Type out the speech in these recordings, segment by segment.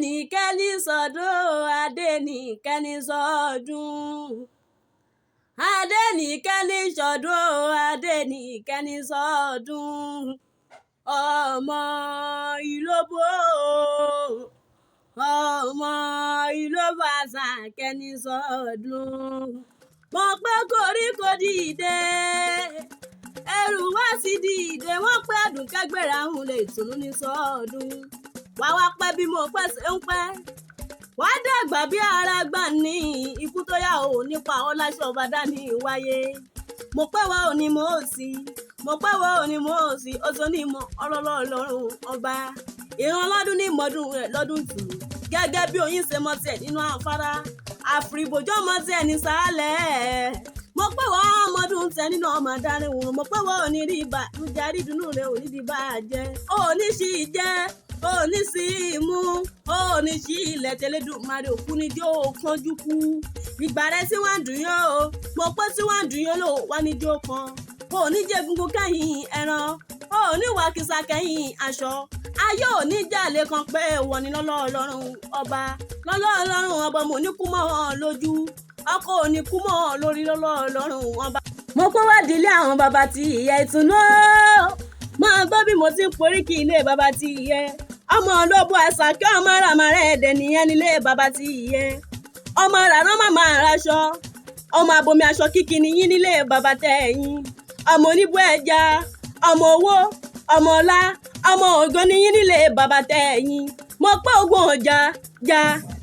Adénìkẹ́ni sọdún, Adénìkẹ́ni sọdún. Adénìkẹ́ni sọdún, Adénìkẹ́ni sọdún. Ọmọ ilobu, ọmọ ilobu Àṣàkẹ́ni sọdún. Mo pé koríko dìde, ẹrù wá sí dìde, wọ́n pé Aduke gbéra ń lè tùnú ní sọdún. Wá pẹ́ bí mo pẹ́ ṣe ń pẹ́, wá dàgbà bí ara gbà ní ikú tó yá ò nípa ọláṣọ ọbàdà ní wáyé. Mo pẹ́ wá òní mo sì, mo pẹ́ wá òní mo sì, ó tó ní mọ ọlọ́lọ́run ọba. Ìran lọ́dún ní ìmọ̀dún rẹ̀ lọ́dún tù, gẹ́gẹ́ bí oyin ṣe mọ tiẹ̀ nínú afárá, àfìrìbòjọ́ mọ tiẹ̀ ní sàálẹ̀. Mo pẹ́ wá ọmọdún tẹ nínú ọmọ adarí wọn, mo pẹ́ wá òní rí ibà lùjà rí dùnú rẹ̀ òní di bá a jẹ́, òní sì jẹ́, òní sì mú, òní sì ilẹ̀ tẹ́lẹ̀dùmarè òkú ní jó kánjú kú. Ìgbà rẹ̀ tí wọ́n ń dùn yó o, mo pẹ́ tí wọ́n ń dùn yó lò wá ní jó kan. Òní jẹ́ gungun kẹ́yìn ẹran, òní wà kìsà kẹ́yìn aṣọ. Ayé òní jàlé kan pé wọ́n ní lọ́lọ́ọ̀lọ́run ọba, lọ́lọ́ọ̀lọ́run ọba mo ní kú mọ́ wọn lójú, ọkọ òní kú mọ́ wọn lórí lọ́lọ́ọ̀lọ́run ọba. Mo kó wá dílé àwọn bàbá tí ìyá ìtùnú, máa gbọ́ bí mo ti ń poríkì ilé bàbá tí ìyẹ. Ọmọ olóbó Àṣàkẹ́ ọmọ ràmàrẹ́ ẹ̀dẹ̀ nìyẹn nílé bàbá tí ìyẹ. Ọmọ ràrán màmá raṣọ, ọmọ abomi aṣọ kíkì nìyí nílé bàbá tẹ̀yìn. Ọmọ oníbú ẹja, ọmọ owó, ọmọ ọlá, ọmọ ògo nìyí nílé bàbá tẹ̀yìn. Mo pé ogun ọjà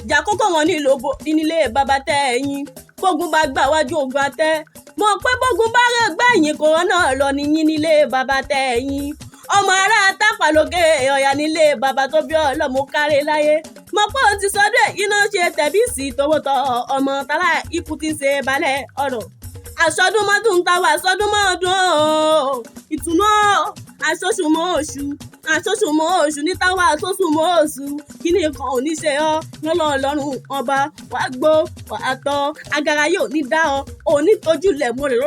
jà kókó wọn nílòbó nílé bàbá tẹ̀yìn. Bógun bá gbà wájú ogun àtẹ, mo pé bógun bá rẹ̀ gbẹ̀yìn kòró náà lọ nìyí nílé bàbá tẹ̀yìn. Ọmọ ará tápàlókè ọ̀yà nílé bàbá tó bí ọlọ́mọ kárẹ́ láyé. Mo pé ó ti sọdún èyí náà ṣe tẹ̀bí sí towótọ́ ọmọ tálá ikú ti ṣe balẹ̀ ọ̀rọ̀. Àṣọdúnmọ́dún táwa àṣọdúnmọ́dún ìtùnú àṣoṣùmọ́ oṣù, àṣoṣùmọ́ oṣù ní táwa àṣoṣùmọ́ oṣù. Kíní kan ò ní ṣe ọ́ lọ́lọ́ọ̀lọ́run ọba, wàá gbó wàá tọ́, agara yóò ní dá ọ, òní tójú lẹ̀ mọ́ rẹ̀.